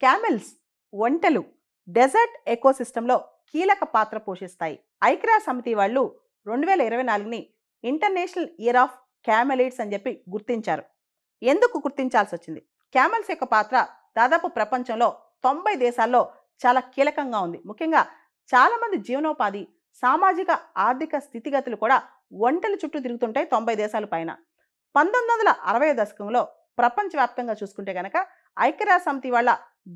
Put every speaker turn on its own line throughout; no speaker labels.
Camels ఒంటెలు dessert ఎకోసిస్టంలో కీలక పాత్ర పోషిస్తాయి. ఐక్యరాజ్య సమితి వాళ్ళు 2024ని ఇంటర్నేషనల్ ఇయర్ ఆఫ్ క్యామెలిడ్స్ అని చెప్పి గుర్తించారు. ఎందుకు గుర్తించాల్సి వచ్చింది? క్యామెల్స్ యొక్క పాత్ర దాదాపు ప్రపంచంలో 90 దేశాల్లో చాలా కీలకంగా ఉంది. ముఖ్యంగా చాలామంది జీవనోపాధి, సామాజిక ఆర్థిక స్థితిగతులు కూడా ఒంటెల చుట్టూ తిరుగుతుంటాయి 90 దేశాల పైన. 1960 దశకంలో ప్రపంచవ్యాప్తంగా చూసుకుంటే కనుక ఐక్యరాజ్య సమితి వాళ్ళ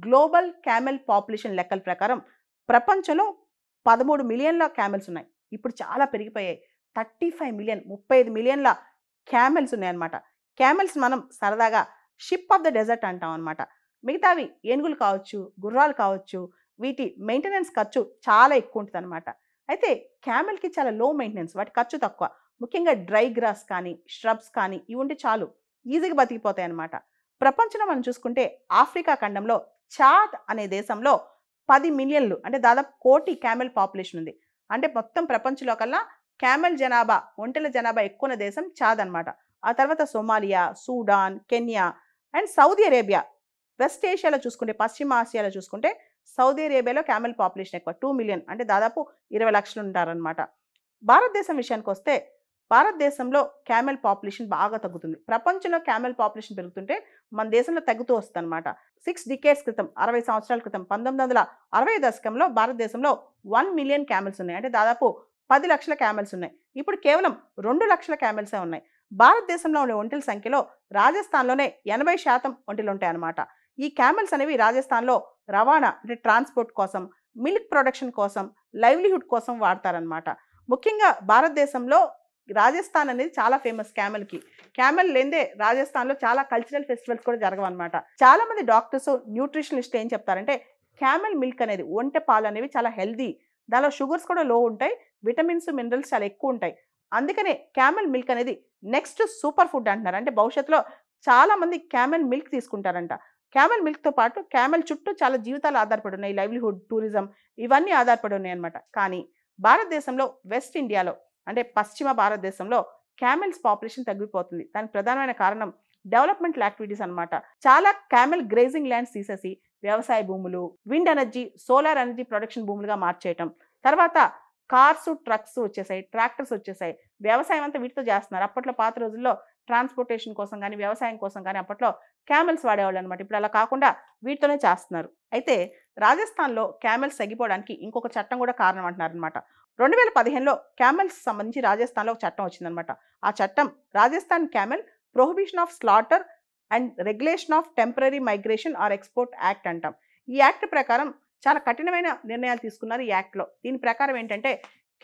గ్లోబల్ క్యామెల్ పాపులేషన్ లెక్కల ప్రకారం ప్రపంచంలో 13 మిలియన్ల క్యామెల్స్ ఉన్నాయి. ఇప్పుడు చాలా పెరిగిపోయాయి. 35 మిలియన్ 35 మిలియన్ల క్యామెల్స్ ఉన్నాయన్నమాట. క్యామెల్స్ మనం సరదాగా షిప్ ఆఫ్ ద డెజర్ట్ అంటాం అనమాట. మిగతావి ఏనుగులు కావచ్చు, గుర్రాలు కావచ్చు, వీటి మెయింటెనెన్స్ ఖర్చు చాలా ఎక్కువ ఉంటుంది అనమాట. అయితే క్యామెల్కి చాలా లో మెయింటెనెన్స్, వాటి ఖర్చు తక్కువ. ముఖ్యంగా డ్రై గ్రాస్ కానీ ష్రబ్స్ కానీ ఇవి ఉంటే చాలు, ఈజీగా బతికిపోతాయి అన్నమాట. ప్రపంచంలో మనం చూసుకుంటే ఆఫ్రికా ఖండంలో చాద్ అనే దేశంలో 10 మిలియన్లు అంటే దాదాపు 1 కోటి క్యామెల్ పాపులేషన్ ఉంది. అంటే మొత్తం ప్రపంచంలో కల్లా క్యామెల్ జనాభా, ఒంటెల జనాభా ఎక్కువ ఉన్న దేశం చాద్ అనమాట. ఆ తర్వాత Somalia, Sudan, Kenya and Saudi Arabia. West ఏషియాలో చూసుకుంటే, పశ్చిమ ఆసియాలో చూసుకుంటే సౌదీ అరేబియాలో క్యామెల్ పాపులేషన్ ఎక్కువ, 2 మిలియన్ అంటే దాదాపు 20 లక్షలు ఉంటారనమాట. భారతదేశం విషయానికి వస్తే భారతదేశంలో క్యామెల్ పాపులేషన్ బాగా తగ్గుతుంది. ప్రపంచంలో క్యామెల్ పాపులేషన్ పెరుగుతుంటే మన దేశంలో తగ్గుతూ వస్తుంది అనమాట. 6 డికేడ్స్ క్రితం, 60 సంవత్సరాల క్రితం 1960 దశకంలో భారతదేశంలో 1 మిలియన్ క్యామెల్స్ ఉన్నాయి. అంటే దాదాపు 10 లక్షల క్యామెల్స్ ఉన్నాయి. ఇప్పుడు కేవలం 2 లక్షల క్యామెల్సే ఉన్నాయి. భారతదేశంలో ఉండే ఒంటెల సంఖ్యలో రాజస్థాన్లోనే 80% ఒంటెలు ఉంటాయి అన్నమాట. ఈ క్యామెల్స్ అనేవి రాజస్థాన్లో రవాణా అంటే ట్రాన్స్పోర్ట్ కోసం, మిల్క్ ప్రొడక్షన్ కోసం, లైవ్లీహుడ్ కోసం వాడతారనమాట. ముఖ్యంగా భారతదేశంలో రాజస్థాన్ అనేది చాలా ఫేమస్ క్యామెల్కి. క్యామెల్ లేదే రాజస్థాన్లో చాలా కల్చరల్ ఫెస్టివల్స్ కూడా జరగవన్నమాట. చాలా మంది డాక్టర్స్, న్యూట్రిషనిస్ట్ ఏం చెప్తారంటే క్యామెల్ మిల్క్ అనేది, ఒంటె పాలు అనేవి చాలా హెల్దీ, దానిలో షుగర్స్ కూడా లో ఉంటాయి, విటమిన్స్, మినరల్స్ చాలా ఎక్కువ ఉంటాయి. అందుకనే క్యామెల్ మిల్క్ అనేది నెక్స్ట్ సూపర్ ఫుడ్ అంటున్నారు. అంటే భవిష్యత్తులో చాలా మంది క్యామెల్ మిల్క్ తీసుకుంటారంట. క్యామెల్ మిల్క్తో పాటు క్యామెల్ చుట్టూ చాలా జీవితాలు ఆధారపడి ఉన్నాయి, లైవ్లీహుడ్, టూరిజం ఇవన్నీ ఆధారపడి ఉన్నాయి అనమాట. కానీ భారతదేశంలో వెస్ట్ ఇండియాలో అంటే పశ్చిమ భారతదేశంలో క్యామెల్స్ పాపులేషన్ తగ్గిపోతుంది. దానికి ప్రధానమైన కారణం డెవలప్మెంటల్ యాక్టివిటీస్ అనమాట. చాలా క్యామెల్ గ్రేజింగ్ ల్యాండ్స్ తీసేసి వ్యవసాయ భూములు, wind energy, solar energy production భూములుగా మార్చేయటం, తర్వాత కార్స్, ట్రక్స్ వచ్చేసాయి, ట్రాక్టర్స్ వచ్చేసాయి, వ్యవసాయం అంతా వీటితో చేస్తున్నారు. అప్పట్లో పాత రోజుల్లో ట్రాన్స్పోర్టేషన్ కోసం కానీ వ్యవసాయం కోసం కానీ అప్పట్లో క్యామెల్స్ వాడేవాళ్ళు అనమాట. ఇప్పుడు అలా కాకుండా వీటితోనే చేస్తున్నారు. అయితే రాజస్థాన్లో క్యామెల్స్ తగ్గిపోవడానికి ఇంకొక చట్టం కూడా కారణం అంటున్నారు అనమాట. 2015లో క్యామెల్స్ సంబంధించి రాజస్థాన్లో ఒక చట్టం వచ్చిందనమాట. ఆ చట్టం Rajasthan camel prohibition of slaughter and regulation of temporary migration or export act అంటాం. ఈ యాక్ట్ ప్రకారం చాలా కఠినమైన నిర్ణయాలు తీసుకున్నారు ఈ యాక్ట్లో. దీని ప్రకారం ఏంటంటే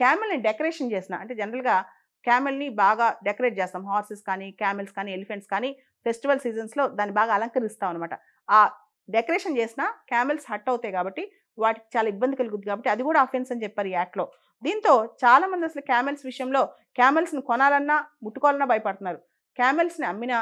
క్యామెల్ని డెకరేషన్ చేసిన, అంటే జనరల్గా క్యామెల్ని బాగా డెకరేట్ చేస్తాం, హార్సెస్ కానీ క్యామెల్స్ కానీ ఎలిఫెంట్స్ కానీ ఫెస్టివల్ సీజన్స్లో దాన్ని బాగా అలంకరిస్తాం అనమాట. ఆ డెకరేషన్ చేసిన క్యామెల్స్ హట్ అవుతాయి కాబట్టి వాటికి చాలా ఇబ్బంది కలుగుతుంది కాబట్టి అది కూడా అఫెన్స్ అని చెప్పారు ఈ యాక్ట్లో. దీంతో చాలా మంది అసలు క్యామెల్స్ విషయంలో క్యామెల్స్ని కొనాలన్నా ముట్టుకోవాలన్నా భయపడుతున్నారు. క్యామెల్స్ని అమ్మినా,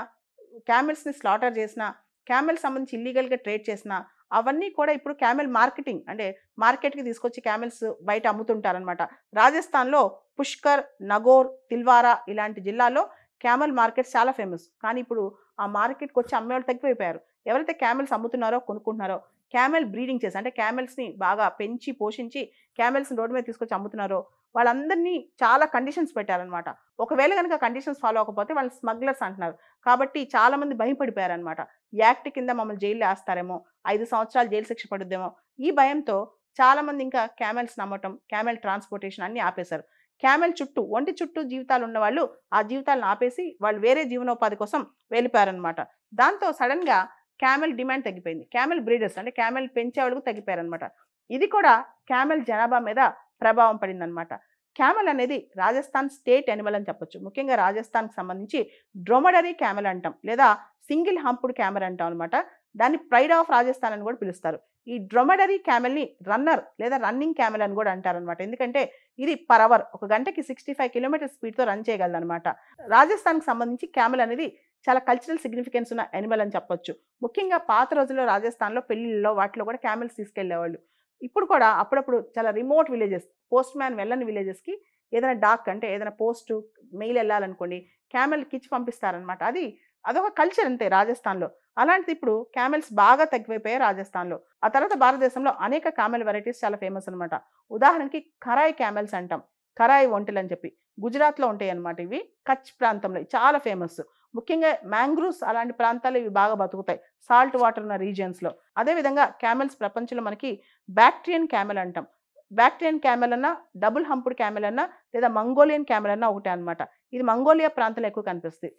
క్యామెల్స్ని స్లాటర్ చేసినా, క్యామెల్స్ సంబంధించి ఇల్లీగల్గా ట్రేడ్ చేసినా అవన్నీ కూడా ఇప్పుడు క్యామెల్ మార్కెటింగ్ అంటే మార్కెట్కి తీసుకొచ్చి క్యామెల్స్ బయట అమ్ముతుంటారనమాట. రాజస్థాన్లో పుష్కర్, నగోర్, తిల్వారా ఇలాంటి జిల్లాల్లో క్యామెల్ మార్కెట్స్ చాలా ఫేమస్. కానీ ఇప్పుడు ఆ మార్కెట్కి వచ్చి అమ్మేవాళ్ళు తగ్గిపోయారు. ఎవరైతే క్యామెల్స్ అమ్ముతున్నారో, కొనుక్కుంటున్నారో, క్యామెల్ బ్రీడింగ్ చేసి అంటే క్యామెల్స్ని బాగా పెంచి పోషించి క్యామెల్స్ని రోడ్డు మీద తీసుకొచ్చి అమ్ముతున్నారో వాళ్ళందరినీ చాలా కండిషన్స్ పెట్టారనమాట. ఒకవేళ కనుక కండిషన్స్ ఫాలో అవ్వకపోతే వాళ్ళు స్మగ్లర్స్ అంటున్నారు. కాబట్టి చాలామంది భయపడిపోయారనమాట. యాక్ట్ కింద మమ్మల్ని జైల్లో వేస్తారేమో, 5 సంవత్సరాలు జైలు శిక్ష పడుద్దేమో, ఈ భయంతో చాలామంది ఇంకా క్యామెల్స్ నమ్మటం, క్యామెల్ ట్రాన్స్పోర్టేషన్ అన్నీ ఆపేశారు. క్యామెల్ చుట్టూ, ఒంటి చుట్టూ జీవితాలు ఉన్న వాళ్ళు ఆ జీవితాలను ఆపేసి వాళ్ళు వేరే జీవనోపాధి కోసం వెళ్ళిపోయారనమాట. దాంతో సడన్గా క్యామెల్ డిమాండ్ తగ్గిపోయింది. క్యామెల్ బ్రీడర్స్ అంటే క్యామెల్ పెంచే వాళ్ళకు తగ్గిపోయారనమాట. ఇది కూడా క్యామెల్ జనాభా మీద ప్రభావం పడిందనమాట. క్యామెల్ అనేది రాజస్థాన్ స్టేట్ యానిమల్ అని చెప్పొచ్చు. ముఖ్యంగా రాజస్థాన్కి సంబంధించి డ్రోమడరీ క్యామెల్ అంటాం, లేదా సింగిల్ హంప్డ్ క్యామెల్ అంటాం అనమాట. దాన్ని ప్రైడ్ ఆఫ్ రాజస్థాన్ అని కూడా పిలుస్తారు. ఈ డ్రోమడరీ క్యామెల్ని రన్నర్ లేదా రన్నింగ్ క్యామెల్ అని కూడా అంటారనమాట. ఎందుకంటే ఇది పర్ అవర్ ఒక గంటకి 65 కిలోమీటర్ స్పీడ్తో రన్ చేయగలదనమాట. రాజస్థాన్కి సంబంధించి క్యామెల్ అనేది చాలా కల్చరల్ సిగ్నిఫికెన్స్ ఉన్న యానిమల్ అని చెప్పొచ్చు. ముఖ్యంగా పాత రోజుల్లో రాజస్థాన్లో పెళ్లిళ్ళలో వాటిలో కూడా క్యామెల్స్ తీసుకెళ్లేవాళ్ళు. ఇప్పుడు కూడా అప్పుడప్పుడు చాలా రిమోట్ విలేజెస్, పోస్ట్ మ్యాన్ వెళ్ళని విలేజెస్కి ఏదైనా డాక్ అంటే ఏదైనా పోస్ట్ మెయిల్ వెళ్ళాలనుకోండి క్యామెల్కి ఇచ్చి పంపిస్తారనమాట. అది అదొక కల్చర్ అంతే రాజస్థాన్‌లో. అలాంటిది ఇప్పుడు క్యామెల్స్ బాగా తగ్గిపోయాయి రాజస్థాన్‌లో. ఆ తర్వాత భారతదేశంలో అనేక కామెల్ వెరైటీస్ చాలా ఫేమస్ అనమాట. ఉదాహరణకి ఖరాయ్ క్యామెల్స్ అంటాం. ఖరాయ్ ఒంటెలని చెప్పి. గుజరాత్‌లో ఉంటాయన్నమాట ఇవి. కచ్ ప్రాంతంలో చాలా ఫేమస్. ముఖ్యంగా మ్యాంగ్రూవ్స్ అలాంటి ప్రాంతాల్లో ఇవి బాగా బతుకుతాయి. సాల్ట్ వాటర్ ఉన్న రీజియన్స్‌లో. అదే విధంగా క్యామెల్స్ ప్రపంచంలో మనకి బాక్ట్రియన్ క్యామెల్ అంటాం. బాక్ట్రియన్ క్యామెల్ అన్నా, డబుల్ హంప్డ్ క్యామెల్ అన్నా లేదా మంగోలియన్ క్యామెల్ అన్నా ఒకటే అన్నమాట. ఇది మంగోలియా ప్రాంతంలో ఎక్కువ కనిపిస్తాయి.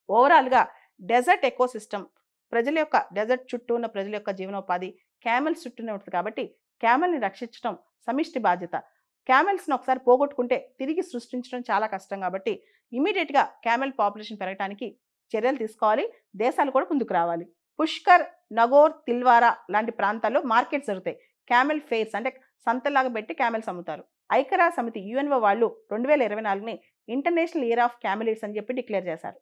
ఓవరాల్‌గా డెజర్ట్ ఎకోసిస్టమ్ ప్రజల యొక్క డెజర్ట్ చుట్టూ ఉన్న ప్రజల యొక్క జీవనోపాధి క్యామెల్స్ చుట్టూనే ఉంటుంది కాబట్టి క్యామెల్‌ని రక్షించడం సమిష్టి బాధ్యత. క్యామెల్స్‌ని ఒకసారి పోగొట్టుకుంటే తిరిగి సృష్టించడం చాలా కష్టం కాబట్టి ఇమ్మీడియేట్‌గా క్యామెల్ పాపులేషన్ పెరగటానికి చర్యలు తీసుకోవాలి. దేశాలు కూడా ముందుకు రావాలి. పుష్కర్, నగోర్, తిల్వారా లాంటి ప్రాంతాల్లో మార్కెట్స్ జరుగుతాయి. క్యామెల్ ఫెయిర్స్ అంటే సంతల్లాగా పెట్టి క్యామెల్స్ అమ్ముతారు. ఐక్యరాజ్య సమితి యుఎన్ఓ వాళ్ళు 2024ని ఇంటర్నేషనల్ ఇయర్ ఆఫ్ క్యామెలిడ్స్ అని చెప్పి డిక్లేర్ చేశారు.